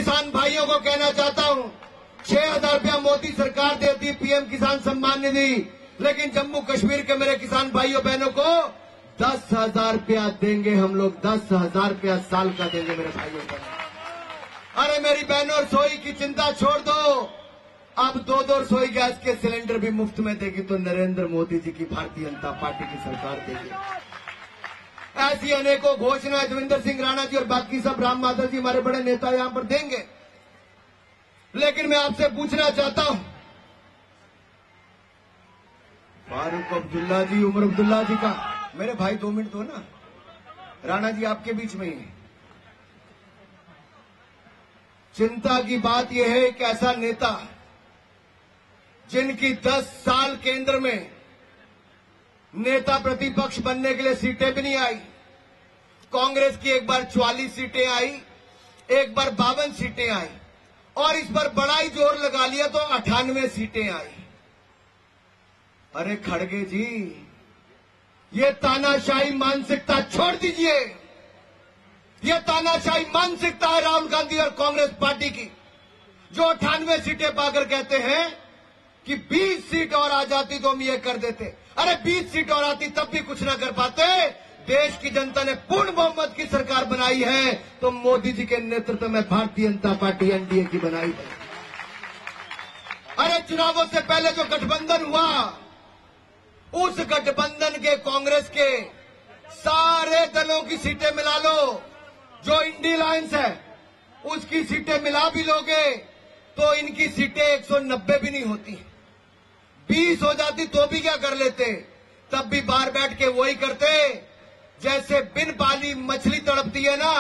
किसान भाइयों को कहना चाहता हूं, 6,000 रुपया मोदी सरकार देती है पीएम किसान सम्मान निधि, लेकिन जम्मू कश्मीर के मेरे किसान भाइयों बहनों को 10,000 रुपया देंगे हम लोग, 10,000 रुपया साल का देंगे मेरे भाइयों बहनों। अरे मेरी बहनों, रसोई की चिंता छोड़ दो, अब 2-2 रसोई गैस के सिलेंडर भी मुफ्त में देगी तो नरेंद्र मोदी जी की भारतीय जनता पार्टी की सरकार देगी। ऐसी अनेकों घोषणाएं देवेंद्र सिंह राणा जी और बाकी सब राम माधव जी हमारे बड़े नेता यहां पर देंगे। लेकिन मैं आपसे पूछना चाहता हूं, फारूक अब्दुल्ला जी, उमर अब्दुल्ला जी का, मेरे भाई 2 मिनट दो ना, राणा जी आपके बीच में ही है। चिंता की बात यह है कि ऐसा नेता जिनकी 10 साल केंद्र में नेता प्रतिपक्ष बनने के लिए सीटें भी नहीं आई, कांग्रेस की एक बार 44 सीटें आई, एक बार 52 सीटें आई, और इस बार बड़ा ही जोर लगा लिया तो 98 सीटें आई। अरे खड़गे जी, ये तानाशाही मानसिकता छोड़ दीजिए। ये तानाशाही मानसिकता है राहुल गांधी और कांग्रेस पार्टी की, जो 98 सीटें पाकर कहते हैं कि 20 सीट और आ जाती तो हम ये कर देते। अरे 20 सीट और आती तब भी कुछ ना कर पाते। देश की जनता ने पूर्ण बहुमत की सरकार बनाई है तो मोदी जी के नेतृत्व में भारतीय जनता पार्टी एनडीए की बनाई है। अरे चुनावों से पहले जो गठबंधन हुआ, उस गठबंधन के कांग्रेस के सारे दलों की सीटें मिला लो, जो इंडी अलायंस है उसकी सीटें मिला भी लोगे तो इनकी सीटें 190 भी नहीं होती। 20 हो जाती तो भी क्या कर लेते, तब भी बाहर बैठ के वही करते जैसे बिन पाली मछली तड़पती है ना,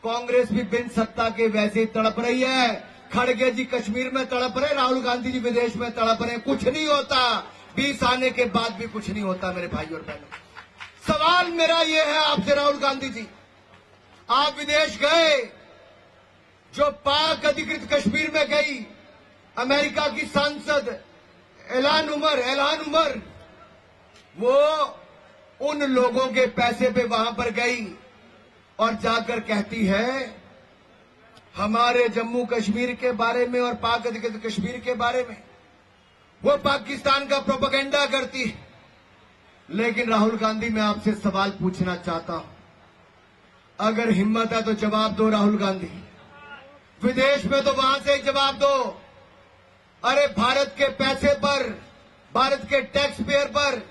कांग्रेस भी बिन सत्ता के वैसे ही तड़प रही है। खड़गे जी कश्मीर में तड़प रहे, राहुल गांधी जी विदेश में तड़प रहे, कुछ नहीं होता। 20 आने के बाद भी कुछ नहीं होता मेरे भाइयों और बहनों। सवाल मेरा ये है आपसे, राहुल गांधी जी, आप विदेश गए, जो पाक अधिकृत कश्मीर में गई अमेरिका की सांसद इल्हान उमर, वो उन लोगों के पैसे पे वहां पर गई और जाकर कहती है हमारे जम्मू कश्मीर के बारे में और पाक अधिकृत कश्मीर के बारे में, वो पाकिस्तान का प्रोपेगेंडा करती है। लेकिन राहुल गांधी, मैं आपसे सवाल पूछना चाहता हूं, अगर हिम्मत है तो जवाब दो राहुल गांधी। विदेश में तो वहां से जवाब दो। अरे भारत के पैसे पर, भारत के टैक्स पेयर पर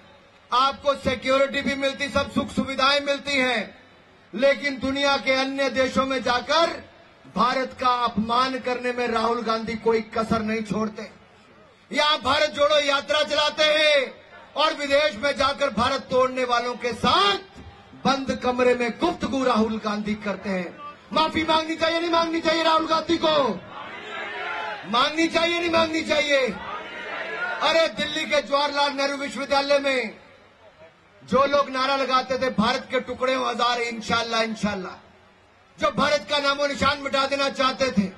आपको सिक्योरिटी भी मिलती, सब सुख सुविधाएं मिलती हैं, लेकिन दुनिया के अन्य देशों में जाकर भारत का अपमान करने में राहुल गांधी कोई कसर नहीं छोड़ते। यहां भारत जोड़ो यात्रा चलाते हैं और विदेश में जाकर भारत तोड़ने वालों के साथ बंद कमरे में गुफ्तगू राहुल गांधी करते हैं। माफी मांगनी चाहिए नहीं मांगनी चाहिए राहुल गांधी को? मांगनी चाहिए नहीं मांगनी चाहिए? अरे दिल्ली के जवाहरलाल नेहरू विश्वविद्यालय में जो लोग नारा लगाते थे भारत के टुकड़े हो हजार इंशाल्लाह इंशाल्लाह, जो भारत का नामो निशान मिटा देना चाहते थे,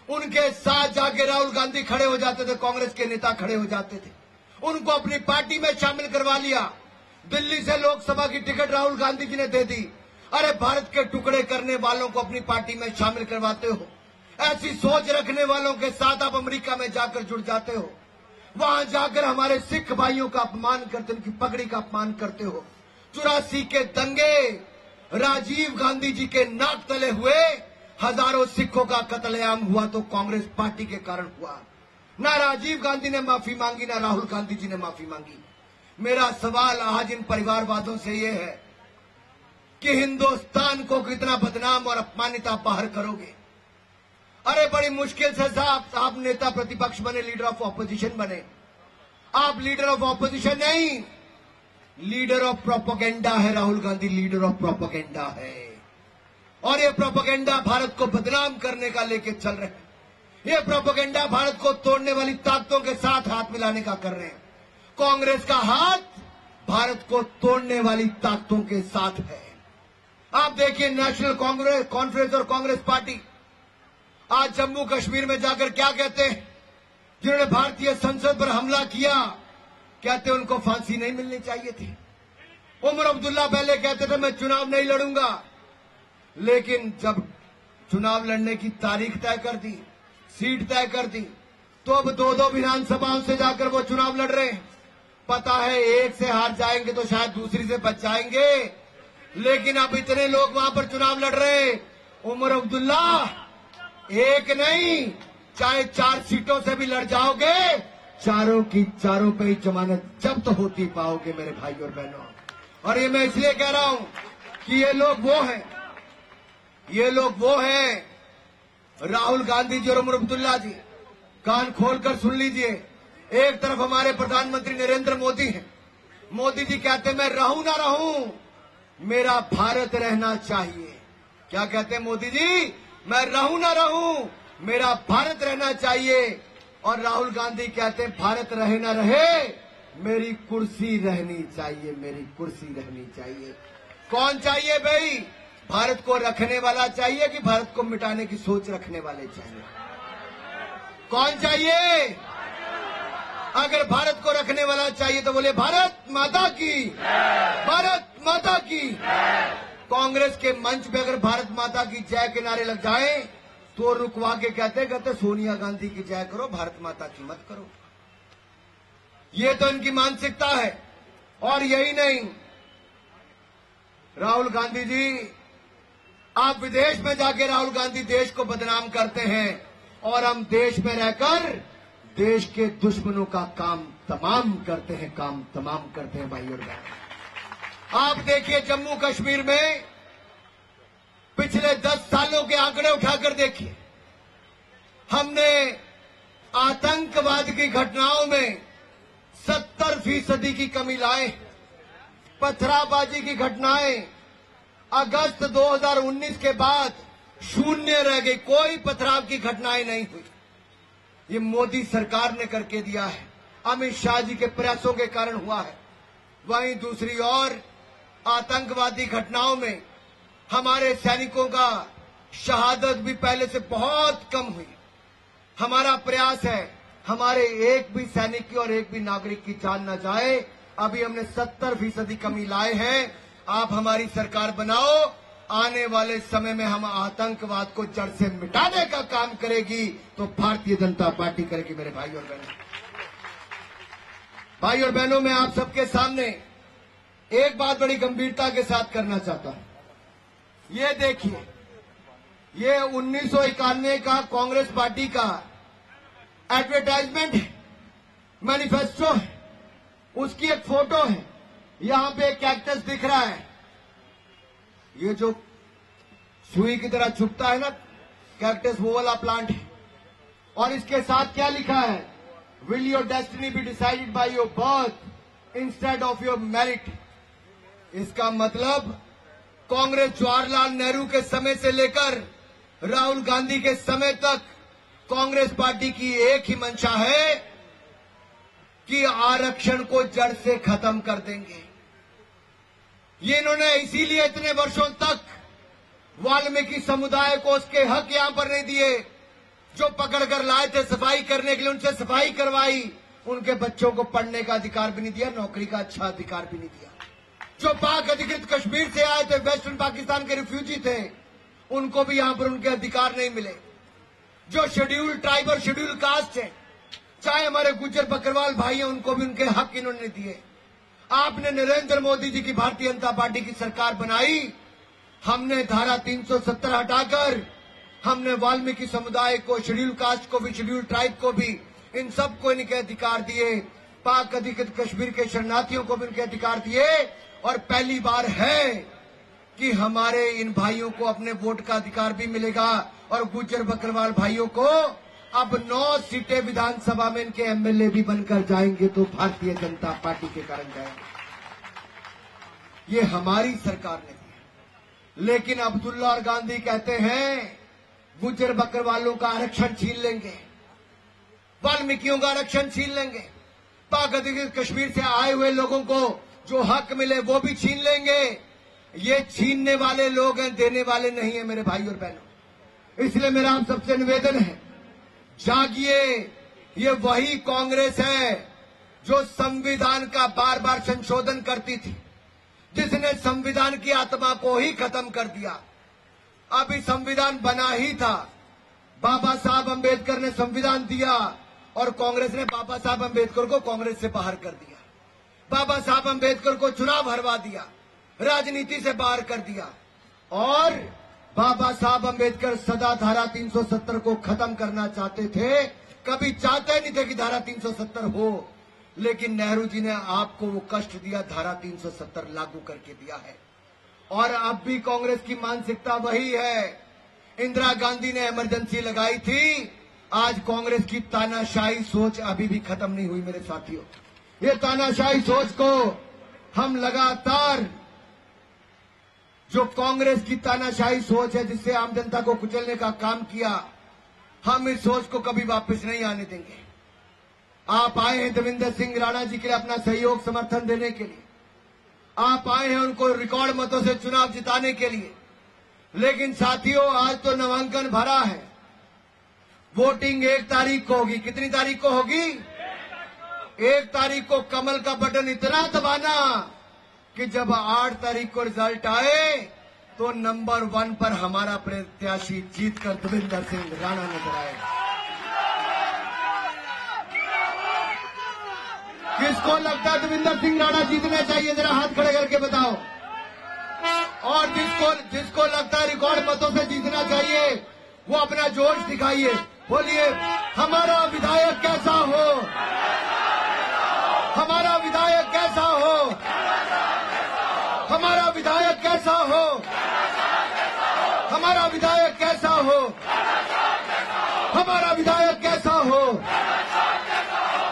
उनके साथ जाके राहुल गांधी खड़े हो जाते थे, कांग्रेस के नेता खड़े हो जाते थे, उनको अपनी पार्टी में शामिल करवा लिया। दिल्ली से लोकसभा की टिकट राहुल गांधी जी ने दे दी। अरे भारत के टुकड़े करने वालों को अपनी पार्टी में शामिल करवाते हो। ऐसी सोच रखने वालों के साथ आप अमेरिका में जाकर जुड़ जाते हो, वहां जाकर हमारे सिख भाइयों का अपमान करते, उनकी पगड़ी का अपमान करते हो। 84 के दंगे, राजीव गांधी जी के नाक तले हुए हजारों सिखों का कत्लेआम हुआ तो कांग्रेस पार्टी के कारण हुआ। ना राजीव गांधी ने माफी मांगी, ना राहुल गांधी जी ने माफी मांगी। मेरा सवाल आज इन परिवारवादों से ये है कि हिंदुस्तान को कितना बदनाम और अपमानित आप बाहर करोगे। अरे बड़ी मुश्किल से आप नेता प्रतिपक्ष बने, लीडर ऑफ ऑपोजिशन बने। आप लीडर ऑफ ऑपोजिशन नहीं, लीडर ऑफ प्रोपेगेंडा है Rahul Gandhi, leader of propaganda है। और ये प्रोपेगेंडा भारत को बदनाम करने का लेके चल रहे हैं। ये प्रोपेगेंडा भारत को तोड़ने वाली ताकतों के साथ हाथ मिलाने का कर रहे हैं। कांग्रेस का हाथ भारत को तोड़ने वाली ताकतों के साथ है। आप देखिए नेशनल कांग्रेस कॉन्फ्रेंस और कांग्रेस पार्टी आज जम्मू कश्मीर में जाकर क्या कहते हैं, जिन्होंने भारतीय संसद पर हमला किया, कहते उनको फांसी नहीं मिलनी चाहिए थी। उमर अब्दुल्ला पहले कहते थे मैं चुनाव नहीं लड़ूंगा, लेकिन जब चुनाव लड़ने की तारीख तय कर दी, सीट तय कर दी, तो अब दो दो विधानसभाओं से जाकर वो चुनाव लड़ रहे हैं। पता है एक से हार जाएंगे तो शायद दूसरी से बच जाएंगे, लेकिन अब इतने लोग वहां पर चुनाव लड़ रहे हैं। उमर अब्दुल्ला, एक नहीं चाहे 4 सीटों से भी लड़ जाओगे, चारों की चारों पे ही जमानत जब्त होती पाओगे मेरे भाई और बहनों। और ये मैं इसलिए कह रहा हूं कि ये लोग वो हैं राहुल गांधी जी और उमर अब्दुल्ला जी। कान खोलकर सुन लीजिए, एक तरफ हमारे प्रधानमंत्री नरेंद्र मोदी हैं। मोदी जी कहते हैं मैं रहूं ना रहूं, मेरा भारत रहना चाहिए। क्या कहते हैं मोदी जी? मैं रहूं ना रहूं, मेरा भारत रहना चाहिए। और राहुल गांधी कहते हैं भारत रहे ना रहे, मेरी कुर्सी रहनी चाहिए, मेरी कुर्सी रहनी चाहिए। कौन चाहिए भाई? भारत को रखने वाला चाहिए कि भारत को मिटाने की सोच रखने वाले चाहिए? कौन चाहिए? अगर भारत को रखने वाला चाहिए तो बोले भारत माता की, भारत माता की। कांग्रेस के मंच पे अगर भारत माता की जय के नारे लग जाए तो रुकवा के कहते सोनिया गांधी की जय करो, भारत माता की मत करो। ये तो इनकी मानसिकता है। और यही नहीं, राहुल गांधी जी, आप विदेश में जाके राहुल गांधी देश को बदनाम करते हैं और हम देश में रहकर देश के दुश्मनों का काम तमाम करते हैं भाई और बहन। आप देखिए जम्मू कश्मीर में पिछले 10 सालों के आंकड़े उठाकर देखिए, हमने आतंकवाद की घटनाओं में 70% की कमी लाए। पथराबाजी की घटनाएं अगस्त 2019 के बाद शून्य रह गई, कोई पथराव की घटनाएं नहीं हुई। ये मोदी सरकार ने करके दिया है, अमित शाह जी के प्रयासों के कारण हुआ है। वहीं दूसरी ओर आतंकवादी घटनाओं में हमारे सैनिकों का शहादत भी पहले से बहुत कम हुई। हमारा प्रयास है हमारे एक भी सैनिक की और एक भी नागरिक की जान न जाए। अभी हमने 70% कमी लाए हैं। आप हमारी सरकार बनाओ, आने वाले समय में हम आतंकवाद को जड़ से मिटाने का काम करेगी तो भारतीय जनता पार्टी करेगी मेरे भाई और बहनों। भाई और बहनों, मैं आप सबके सामने एक बात बड़ी गंभीरता के साथ करना चाहता हूं। ये देखिए, ये 1991 का कांग्रेस पार्टी का एडवर्टाइजमेंट है, मैनिफेस्टो है, उसकी एक फोटो है। यहां पे एक कैक्टस दिख रहा है, ये जो सुई की तरह छुपता है ना कैक्टस, वो वाला प्लांट है। और इसके साथ क्या लिखा है? Will your destiny be decided by your birth instead of your merit. इसका मतलब कांग्रेस जवाहरलाल नेहरू के समय से लेकर राहुल गांधी के समय तक कांग्रेस पार्टी की एक ही मंशा है कि आरक्षण को जड़ से खत्म कर देंगे। ये इन्होंने इसीलिए इतने वर्षों तक वाल्मीकि समुदाय को उसके हक यहां पर नहीं दिए। जो पकड़कर लाए थे सफाई करने के लिए, उनसे सफाई करवाई, उनके बच्चों को पढ़ने का अधिकार भी नहीं दिया, नौकरी का अच्छा अधिकार भी नहीं दिया। जो पाक अधिकृत कश्मीर से आए थे, वेस्टर्न पाकिस्तान के रिफ्यूजी थे, उनको भी यहां पर उनके अधिकार नहीं मिले। जो शेड्यूल्ड ट्राइब और शेड्यूल्ड कास्ट है, चाहे हमारे गुज्जर बकरवाल भाई हैं, उनको भी उनके हक इन्होंने दिए। आपने नरेंद्र मोदी जी की भारतीय जनता पार्टी की सरकार बनाई, हमने धारा 370 हटाकर हमने वाल्मीकि समुदाय को, शेड्यूल कास्ट को भी, शेड्यूल ट्राइब को भी, इन सबको इनके अधिकार दिए। पाक अधिकृत कश्मीर के शरणार्थियों को भी इनके अधिकार दिए। और पहली बार है कि हमारे इन भाइयों को अपने वोट का अधिकार भी मिलेगा। और गुज्जर बकरवाल भाइयों को अब 9 सीटें विधानसभा में इनके एमएलए भी बनकर जाएंगे तो भारतीय जनता पार्टी के कारण जाएंगे। ये हमारी सरकार ने दिया। लेकिन अब्दुल्ला और गांधी कहते हैं गुज्जर बकरवालों का आरक्षण छीन लेंगे, वाल्मीकियों का आरक्षण छीन लेंगे, पाक अधिकृत कश्मीर से आए हुए लोगों को जो हक मिले वो भी छीन लेंगे। ये छीनने वाले लोग हैं, देने वाले नहीं है मेरे भाई और बहनों। इसलिए मेरा आप सबसे निवेदन है, जागिए। ये वही कांग्रेस है जो संविधान का बार बार संशोधन करती थी, जिसने संविधान की आत्मा को ही खत्म कर दिया। अभी संविधान बना ही था, बाबा साहब अंबेडकर ने संविधान दिया और कांग्रेस ने बाबा साहब अंबेडकर को कांग्रेस से बाहर कर दिया। बाबा साहब अंबेडकर को चुनाव हरवा दिया, राजनीति से बाहर कर दिया। और बाबा साहब अंबेडकर सदा धारा 370 को खत्म करना चाहते थे, कभी चाहते नहीं थे कि धारा 370 हो, लेकिन नेहरू जी ने आपको वो कष्ट दिया, धारा 370 लागू करके दिया है। और अब भी कांग्रेस की मानसिकता वही है। इंदिरा गांधी ने इमरजेंसी लगाई थी, आज कांग्रेस की तानाशाही सोच अभी भी खत्म नहीं हुई मेरे साथियों। ये तानाशाही सोच को हम लगातार, जो कांग्रेस की तानाशाही सोच है जिससे आम जनता को कुचलने का काम किया, हम इस सोच को कभी वापस नहीं आने देंगे। आप आए हैं देवेंद्र सिंह राणा जी के लिए अपना सहयोग समर्थन देने के लिए, आप आए हैं उनको रिकॉर्ड मतों से चुनाव जिताने के लिए, लेकिन साथियों आज तो नामांकन भरा है, वोटिंग 1 तारीख को होगी। कितनी तारीख को होगी? 1 तारीख को कमल का बटन इतना दबाना कि जब 8 तारीख को रिजल्ट आए तो नंबर 1 पर हमारा प्रत्याशी जीतकर देवेंद्र सिंह राणा नजर आए। किसको लगता है देवेंद्र सिंह राणा जीतने चाहिए? जरा हाथ खड़े करके बताओ। और जिसको लगता है रिकॉर्ड मतों से जीतना चाहिए, वो अपना जोश दिखाइए, बोलिए हमारा विधायक कैसा हो, हमारा विधायक कैसा हो, हमारा विधायक कैसा हो, हमारा विधायक कैसा हो, हमारा विधायक कैसा हो,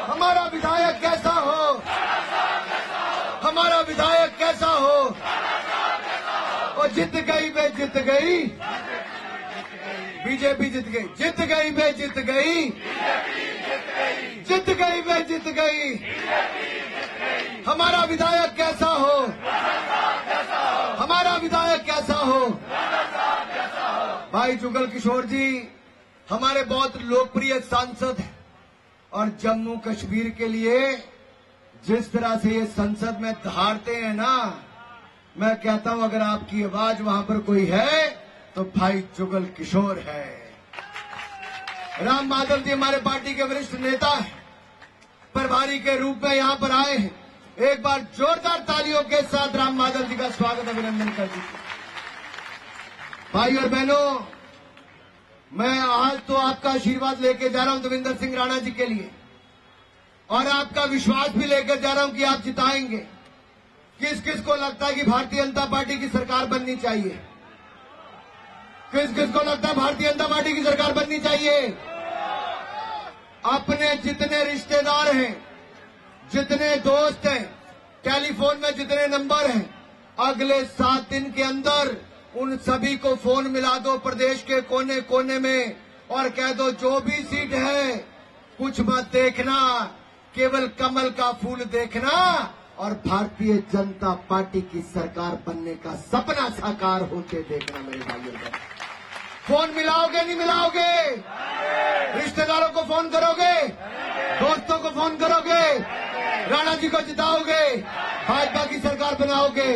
हमारा विधायक कैसा हो, हमारा विधायक कैसा हो। और जीत गई बे जीत गई, बीजेपी जीत गई, जीत गई बे जीत गई, जीत गई बे जीत गई। हमारा विधायक कैसा हो, हमारा विधायक कैसा हो। भाई जुगल किशोर जी हमारे बहुत लोकप्रिय सांसद हैं, और जम्मू कश्मीर के लिए जिस तरह से ये संसद में दहाड़ते हैं ना, मैं कहता हूं अगर आपकी आवाज वहां पर कोई है तो भाई जुगल किशोर है। राम माधव जी हमारे पार्टी के वरिष्ठ नेता हैं, प्रभारी के रूप में यहां पर आए हैं। एक बार जोरदार तालियों के साथ राम माधव जी का स्वागत अभिनंदन कर दीजिए। भाई और बहनों, मैं आज तो आपका आशीर्वाद लेके जा रहा हूं देवेंद्र सिंह राणा जी के लिए, और आपका विश्वास भी लेकर जा रहा हूं कि आप जिताएंगे। किस किस को लगता है कि भारतीय जनता पार्टी की सरकार बननी चाहिए? किस किस को लगता है भारतीय जनता पार्टी की सरकार बननी चाहिए? अपने जितने रिश्तेदार हैं, जितने दोस्त हैं, टेलीफोन में जितने नंबर हैं, अगले 7 दिन के अंदर उन सभी को फोन मिला दो प्रदेश के कोने कोने में, और कह दो जो भी सीट है कुछ मत देखना, केवल कमल का फूल देखना, और भारतीय जनता पार्टी की सरकार बनने का सपना साकार होते देखना। मेरे भाइयों, फोन मिलाओगे नहीं मिलाओगे? रिश्तेदारों को फोन करोगे, दोस्तों को फोन करोगे, राणा जी को जिताओगे, भाजपा की सरकार बनाओगे।